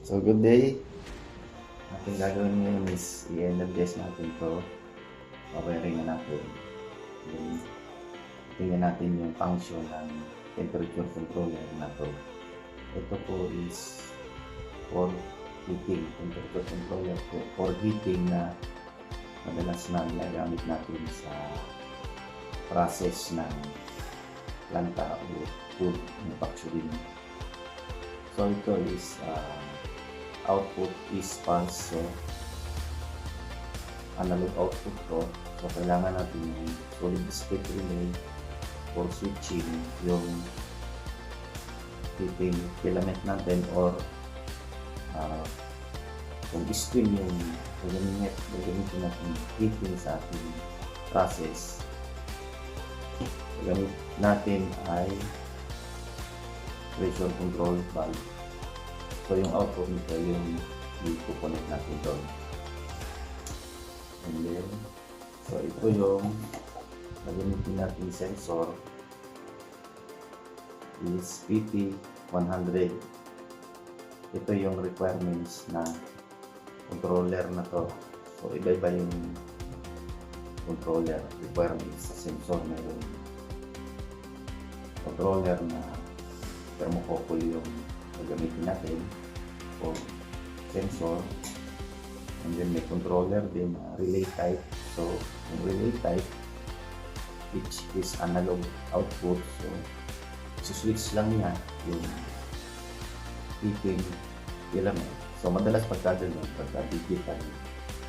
So good day. Ating gagawin ngayon is i-energize natin to. Pawiring natin. Then, tingnan natin yung function ng temperature controller na to. Ito po is for heating. Temperature controller po for heating na madalas na ginagamit natin sa process ng planta o food manufacturing. So ito is output is pulse, so analog output to. So kailangan natin yung solid state relay for switching yung heating filament natin, or kung stream yung gagamitin natin heating sa ating process, gamit natin ay pressure control valve. So yung output nito yung i-connect natin doon. And then, so ito yung gagamitin natin sensor is PT100. Ito yung requirements na controller na to. So iba-iba yung controller requirements sa sensor. Mayroon controller na thermocouple yung gagamitin natin o sensor, and then may controller din relay type. So yung relay type, which is analog output, so switch lang niya yung heating filament. So madalas pagka digital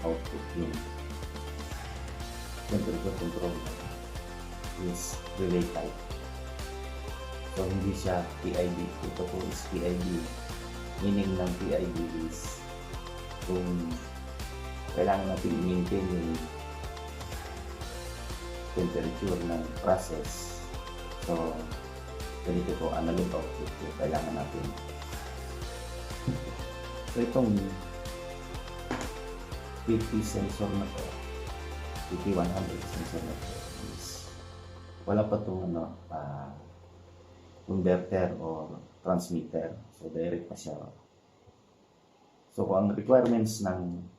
output yung temperature control is relay type. So hindi siya PID. Ito po is PID. Meaning ng PID is kung kailangan natin i-maintain yung temperature ng process. So ganito po, analog output po kailangan natin. So itong PT sensor na to, PT100 sensor na to is wala pa itong converter or transmitter. So direct na siya. So ang requirements ng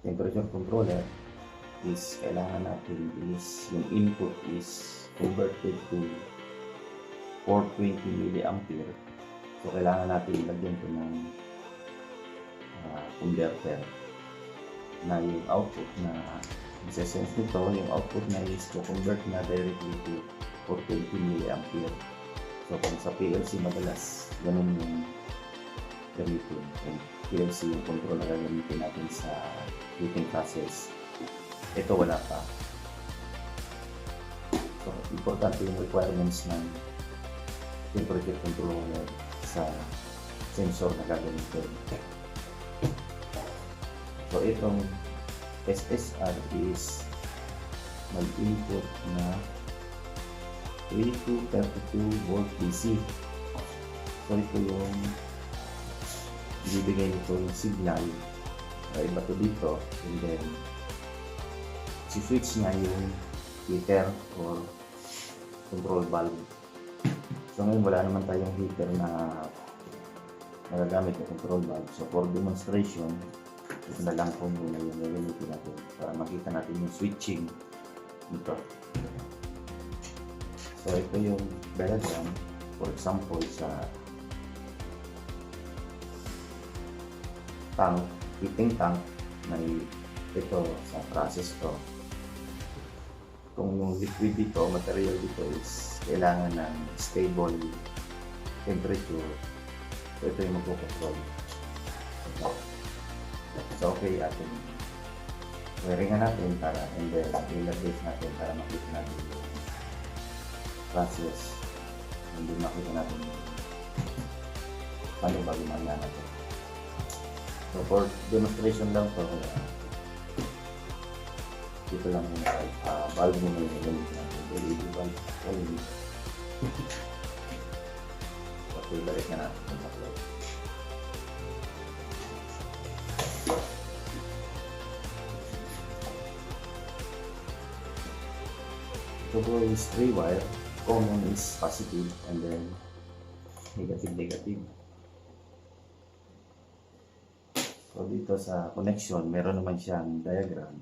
temperature controller is kailangan natin is yung input is converted to 420 milliampere. So kailangan natin lagyan ito ng converter na yung output na isa-sense nito, yung output na is to convert na directly to 420 milliampere. So kung sa PLC madalas ganun yung gamitin. Yung PLC yung control na gagamitin natin sa heating process. Ito wala pa. So importante yung requirements ng temperature controller sa sensor na gagamitin. So itong SSR is mag-input na 3 to 32 volt DC. So ito yung ibibigay nito yung signal. Iba to dito, and then si-switch niya yung heater or control valve. So ngayon wala naman tayong heater na nagagamit na control valve. So for demonstration, ito na lang po muna yung gagamitin natin para makita natin yung switching nito. So ito yung diagram, for example sa tank, heating tank, may ito sa process to. Kung yung liquid dito, material dito is kailangan ng stable temperature, so ito yung magpo-control. So okay, ating wiringan natin para, and then i-base natin para makita natin yung process, hindi makita natin paano ba gumana natin. So for demonstration lang to, dito lang muna valve muna yung gamit natin, LED valve only. Okay, balik na natin sa plug. Ito po is 3 wire. Common is positive and then negative. So dito sa connection, meron naman siyang diagram.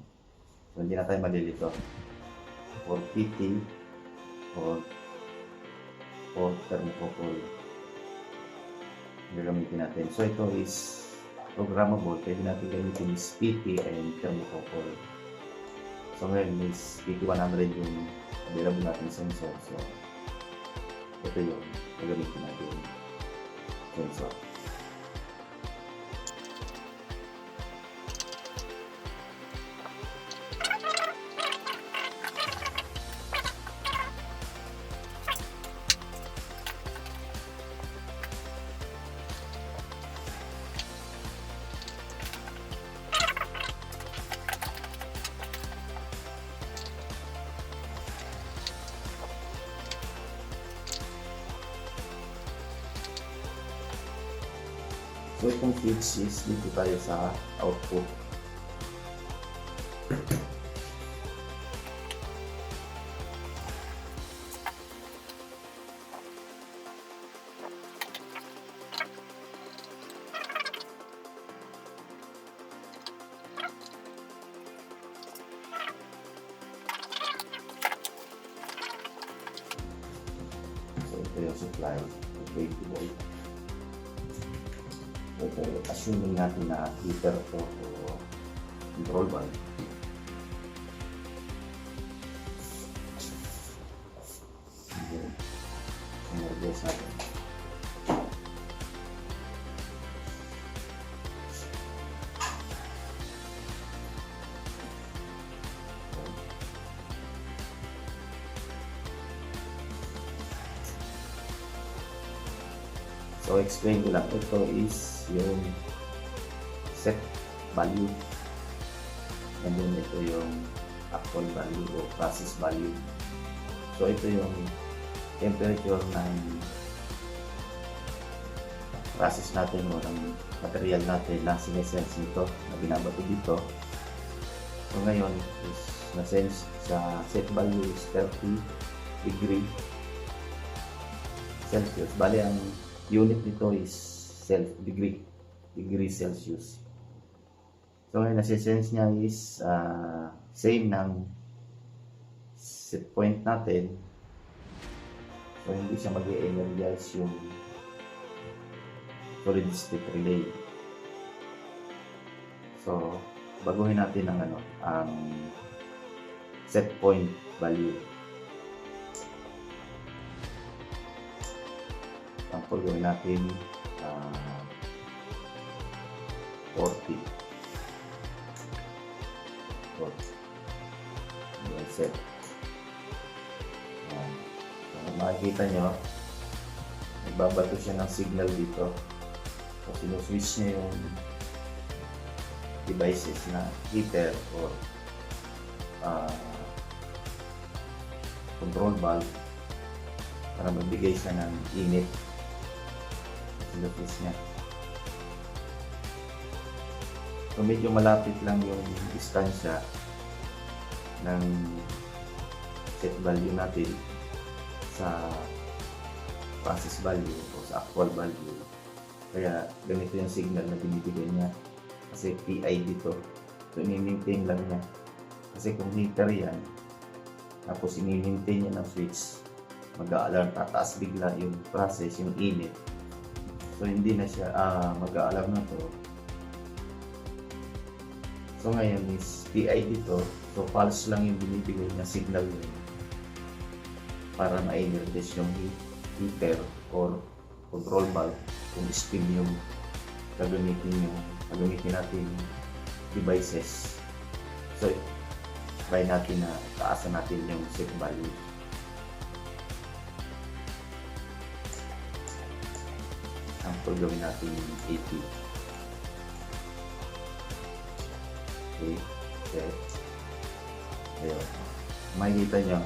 So hindi na tayo malilito. For PT or for thermocouple gagamitin natin. So ito is programmable. Pwede natin gamitin is PT and thermocouple. So ngayon is PT100 yung available natin sensor. So ito yung gagamitin natin sensor. So itong switch is dito tayo sa output. So ito yung supply, 20 volt. So, assuming natin na heater to o control valve. Okay. Energize natin. So, explain ko lang. Ito is yung set value. And then ito yung actual value o process value. So, ito yung temperature ng process natin o ng material natin na sinesense nito na binabato dito. So, ngayon is na-sense sa set value is 30 degree Celsius. Bali, ang unit nito is degree Celsius. So ngayon nasi-sense niya is same ng set point natin. So hindi siya mag-energize yung solid state relay. So baguhin natin ang ang set point value. Sample gawin natin 40 set. So, makikita nyo nagbabato siya ng signal dito. So sinuswitch niya yung devices na heater or control valve para magbigay siya ng init. Sinuswitch niya. So medyo malapit lang yung distansya ng set value natin sa process value o sa actual value. Kaya ganito yung signal na binibigay niya. Kasi PI dito. So ini-maintain lang niya. Kasi kung heater yan, tapos ini-maintain niya ng switch, mag-a-alarm, tataas bigla yung process, yung init. So hindi na siya mag-a-alarm na to. So ngayon is PI dito, so pulse lang yung binibigay na signal yun para ma-energize yung heater or control valve kung steam yung gagamitin natin devices. So try natin na taasan natin yung set value. Sample gawin natin 80. Okay, set. Ayun. Makikita nyo.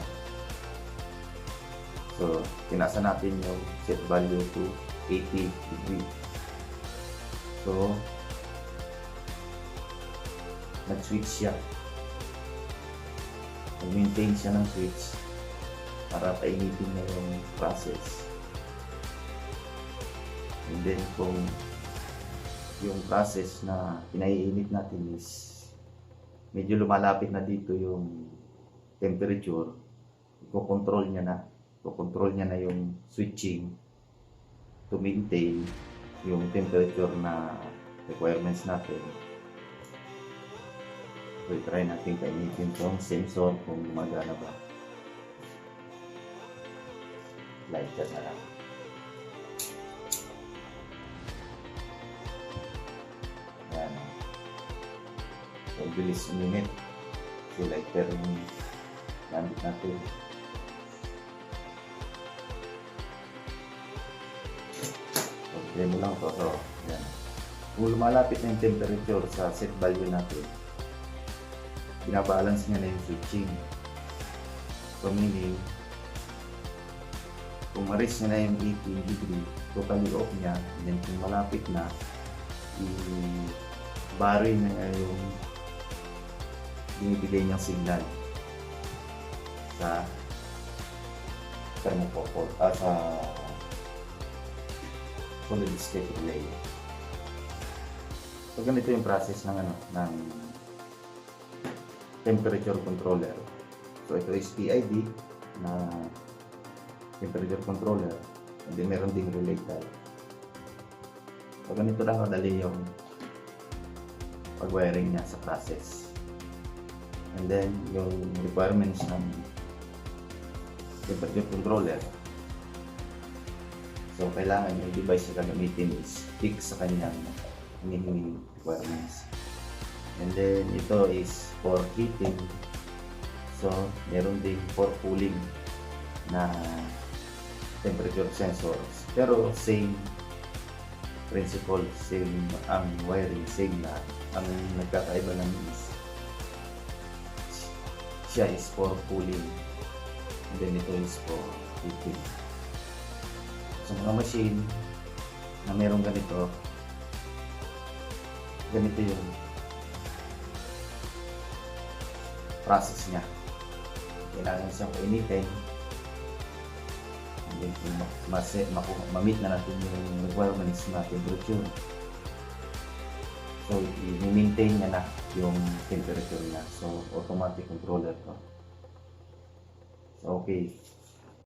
So, tinasa natin yung set value to 80 degree. So, nag-switch siya. Nag-maintain siya ng switch para painitin na yung process. And then, kung yung process na pinaiinit natin is medyo lumalapit na dito yung temperature, i-control niya na. I-control niya na yung switching to maintain yung temperature na requirements natin. So, try natin kainitin itong sensor kung gumagana ba. Lighter na lang. Yan. So, bilis uminit. So, lighter yung gamit natin. Demo lang to. So, yan. Kung lumalapit na yung temperature sa set value natin, binabalance niya na yung switching. So, meaning, kung ma-reach niya na yung 18 degree, totally off niya. Then, kung malapit na, i-vary niya yung binibigay niyang signal sa thermocouple, sa solid state relay. So, ganito yung process ng temperature controller. So, ito is PID na temperature controller, and then meron ding relay type. So, ganito lang kadali yung pag-wiring niya sa process. And then, yung requirements ng temperature controller. So, kailangan yung device na gagamitin is fix sa kanyang hinihingi requirements. And then, ito is for heating. So, meron din for cooling na temperature sensors. Pero, same principle, same ang wiring, same na. Ang nagkakaiba lang is siya is for cooling. And then, ito is for heating. Sa mga machine na merong ganito yung process niya. Kailangan siyang painitin. And then kung ma-meet na natin yung requirements na temperature, so i-maintain niya na yung temperature niya. So automatic controller to. So okay.